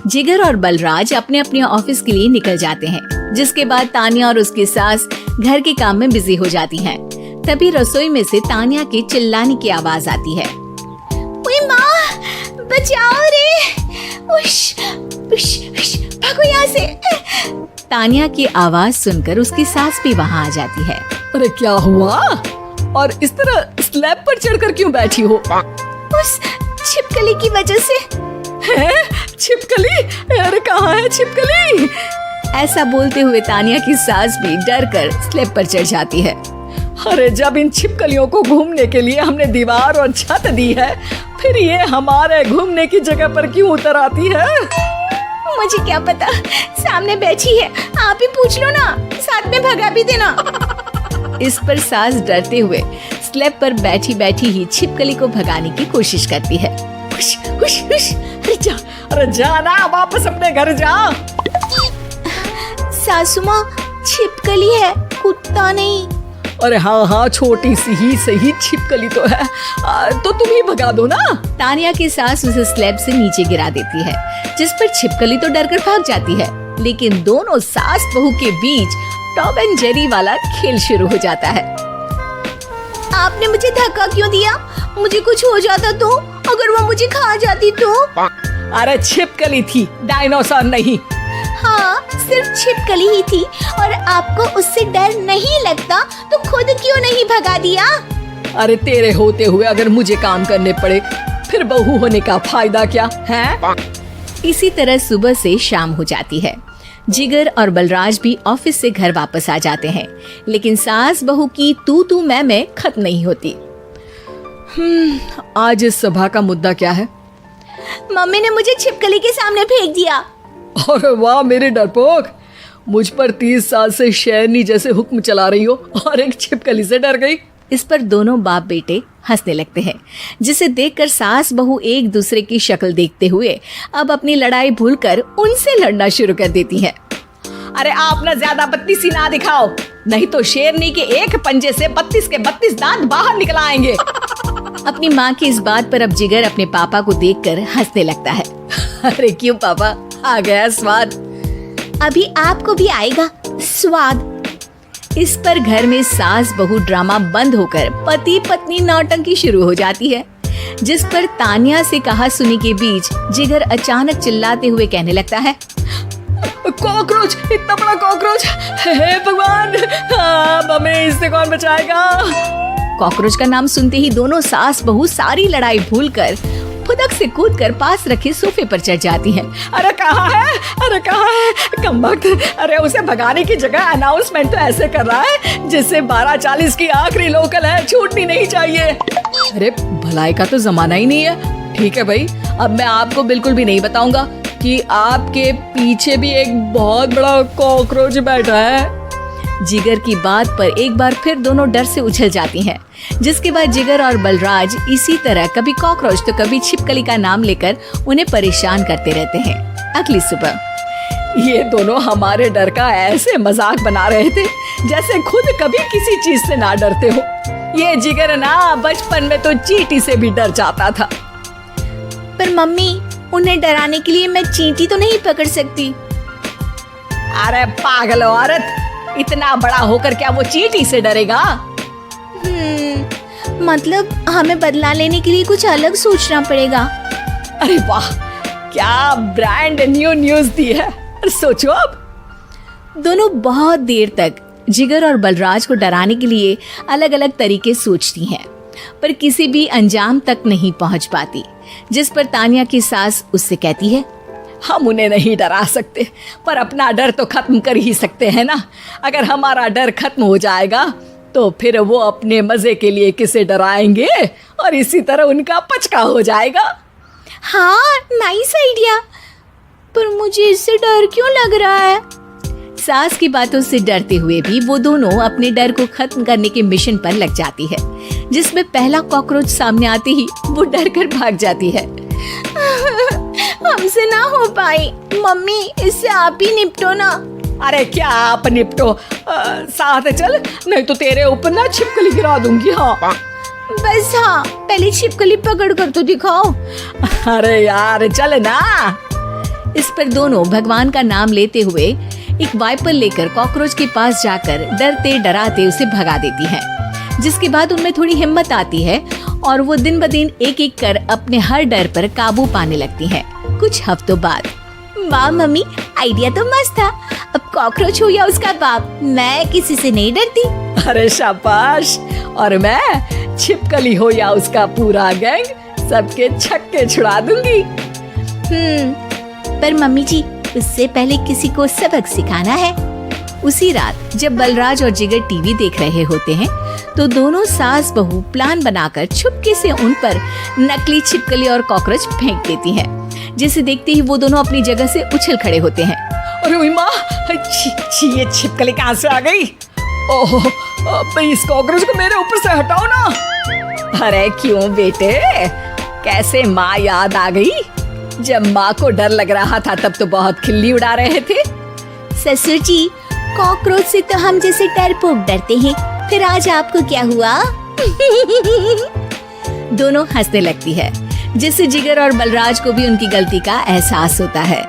जिगर और बलराज अपने अपने ऑफिस के लिए निकल जाते हैं, जिसके बाद तानिया और उसकी सास घर के काम में बिजी हो जाती हैं। तभी रसोई में से तानिया के चिल्लाने की आवाज आती है। ओए माँ, बचाओ रे! उश, उश, उश, भागो यहाँ से! तानिया की आवाज सुनकर उसकी सास भी वहाँ आ जाती है। अरे क्या हुआ? और इस तरह स्लैब पर चढ़कर क्यों बैठी हो? उस छिपकली की वजह से। है? छिपकली? अरे कहाँ है छिपकली? ऐसा बोलते हुए तानिया की सास भी डर कर स्लैब पर चढ़ जाती है। अरे जब इन छिपकलियों को घूमने के लिए हमने दीवार और छत दी है, फिर ये हमारे घूमने की जगह पर क्यों उतर आती है? मुझे क्या पता, सामने बैठी है, आप ही पूछ लो ना, साथ में भगा भी देना। इस पर सास डरते हुए स्लैब पर बैठी बैठी ही छिपकली को भगाने की कोशिश करती है। हुश, हुश, हुश, अरे जा ना, वापस अपने घर जा। सासू माँ, छिपकली है, कुत्ता नहीं। अरे हाँ, छोटी सी ही सही छिपकली तो है, तो तुम ही भगा दो ना। तानिया की सास उसे स्लैब से नीचे गिरा देती है, जिस पर छिपकली तो डरकर भाग जाती है। लेकिन दोनों सास बहू के बीच टॉम एंड जेरी वाला खेल शुरू हो जाता है। आपने मुझे धक्का क्यों दिया? मुझे कुछ हो जाता तो? अगर वो मुझे खा जाती तो? अरे छिपकली थी, डायनासोर नहीं। हाँ, सिर्फ छिपकली ही थी, और आपको उससे डर नहीं लगता तो खुद क्यों नहीं भगा दिया? अरे तेरे होते हुए अगर मुझे काम करने पड़े, फिर बहू होने का फायदा क्या है? इसी तरह सुबह से शाम हो जाती है। जिगर और बलराज भी ऑफिस से घर वापस आ जाते हैं, लेकिन सास बहू की तू मैं खत्म नहीं होती। आज इस सभा का मुद्दा क्या है? मम्मी ने मुझे छिपकली के सामने फेंक दिया। अरे वाह मेरे डरपोक, मुझ पर 30 साल से शेरनी जैसे हुक्म चला रही हो और एक छिपकली से डर गई। इस पर दोनों बाप बेटे हंसने लगते हैं, जिसे देखकर सास बहू एक दूसरे की शक्ल देखते हुए अब अपनी लड़ाई भूलकर उनसे लड़ना शुरू कर देती हैं। अरे आप ना ज्यादा बत्तीसी ना दिखाओ, नहीं तो शेरनी के एक पंजे से 32 के 32 दांत बाहर निकल आएंगे। अपनी माँ की इस बात पर अब जिगर अपने पापा को देखकर हंसने लगता है। अरे क्यों पापा, आ गया स्वाद। अभी आपको भी आएगा स्वाद। इस पर घर में सास बहू ड्रामा बंद होकर पति पत्नी नौटंकी शुरू हो जाती है, जिस पर तानिया से कहा सुनी के बीच जिगर अचानक चिल्लाते हुए कहने लगता है। कॉकरोच, इतना बड़ा कॉकरोच! हे भगवान, हमें इससे कौन बचाएगा? कॉकरोच का नाम सुनते ही दोनों सास बहू सारी लड़ाई भूलकर फुदक से कूदकर पास रखे सोफे पर चढ़ जाती हैं। अरे कहाँ है? अरे कहाँ है? कमबख्त! अरे उसे भगाने की जगह अनाउंसमेंट तो ऐसे कर रहा है जिससे 12:40 की आखिरी लोकल है, छूटनी नहीं चाहिए। अरे भलाई का तो जमाना ही नहीं है। ठीक है भाई, अब मैं आपको बिल्कुल भी नहीं बताऊंगा कि आपके पीछे भी एक बहुत बड़ा कॉकरोच बैठा है। जिगर की बात पर एक बार फिर दोनों डर से उछल जाती हैं, जिसके बाद जिगर और बलराज इसी तरह कभी कॉकरोच तो कभी छिपकली का नाम लेकर उन्हें परेशान करते रहते हैं। अगली सुबह ये दोनों हमारे डर का ऐसे मजाक बना रहे थे जैसे खुद कभी किसी चीज से ना डरते हो। ये जिगर ना बचपन में तो चींटी से भी डर जाता था। पर मम्मी, उन्हें डराने के लिए मैं चींटी तो नहीं पकड़ सकती। अरे पागल औरत, इतना बड़ा होकर क्या वो चींटी से डरेगा? मतलब हमें बदला लेने के लिए कुछ अलग सोचना पड़ेगा। अरे वाह, क्या ब्रांड न्यू न्यूज दी है। सोचो अब। दोनों बहुत देर तक जिगर और बलराज को डराने के लिए अलग अलग तरीके सोचती हैं, पर किसी भी अंजाम तक नहीं पहुंच पाती, जिस पर तानिया की सास उससे कहती है। हम उन्हें नहीं डरा सकते, पर अपना डर तो खत्म कर ही सकते हैं ना। अगर हमारा डर खत्म हो जाएगा तो फिर वो अपने मजे के लिए किसे डराएंगे और इसी तरह उनका पचका हो जाएगा। हाँ, नाइस आइडिया, पर मुझे इससे डर क्यों लग रहा है? सास की बातों से डरते हुए भी वो दोनों अपने डर को खत्म करने के मिशन पर लग जाती है, जिसमें पहला कॉकरोच सामने आते ही वो डर कर भाग जाती है। हमसे ना हो पाई मम्मी, इससे आप ही निपटो ना। अरे क्या आप निपटो, साथ चल, नहीं तो तेरे ऊपर ना छिपकली गिरा दूंगी। हाँ बस, हाँ पहले छिपकली पकड़ कर तो दिखाओ। अरे यार चल ना। इस पर दोनों भगवान का नाम लेते हुए एक वाइपर लेकर कॉकरोच के पास जाकर डरते डराते उसे भगा देती हैं। जिसके बाद उनमें थोड़ी हिम्मत आती है और वो दिन ब दिन एक एक कर अपने हर डर पर काबू पाने लगती हैं। कुछ हफ्तों बाद, वाह मम्मी, आइडिया तो मस्त था। अब कॉकरोच हो या उसका बाप, मैं किसी से नहीं डरती। अरे शाबाश। और मैं छिपकली हो या उसका पूरा गैंग, सबके छक्के छुड़ा दूंगी। पर मम्मी जी, उससे पहले किसी को सबक सिखाना है। उसी रात जब बलराज और जिगर टीवी देख रहे होते हैं तो दोनों सास बहू प्लान बनाकर छुपके से उन पर नकली छिपकली और कॉकरोच फेंक देती हैं। जिसे देखते ही वो दोनों अपनी जगह से उछल खड़े होते हैं। अरे ओए माँ, ये छिपकली कहाँ से आ गई? ओह, इस कॉकरोच को मेरे ऊपर से हटाओ ना। अरे क्यों बेटे, कैसे माँ याद आ गई? जब माँ को डर लग रहा था तब तो बहुत खिल्ली उड़ा रहे थे। ससुर जी, कॉकरोच से तो हम जैसे डरपोक डरते हैं, फिर आज आपको क्या हुआ? दोनों हंसने लगती है, जिससे जिगर और बलराज को भी उनकी गलती का एहसास होता है।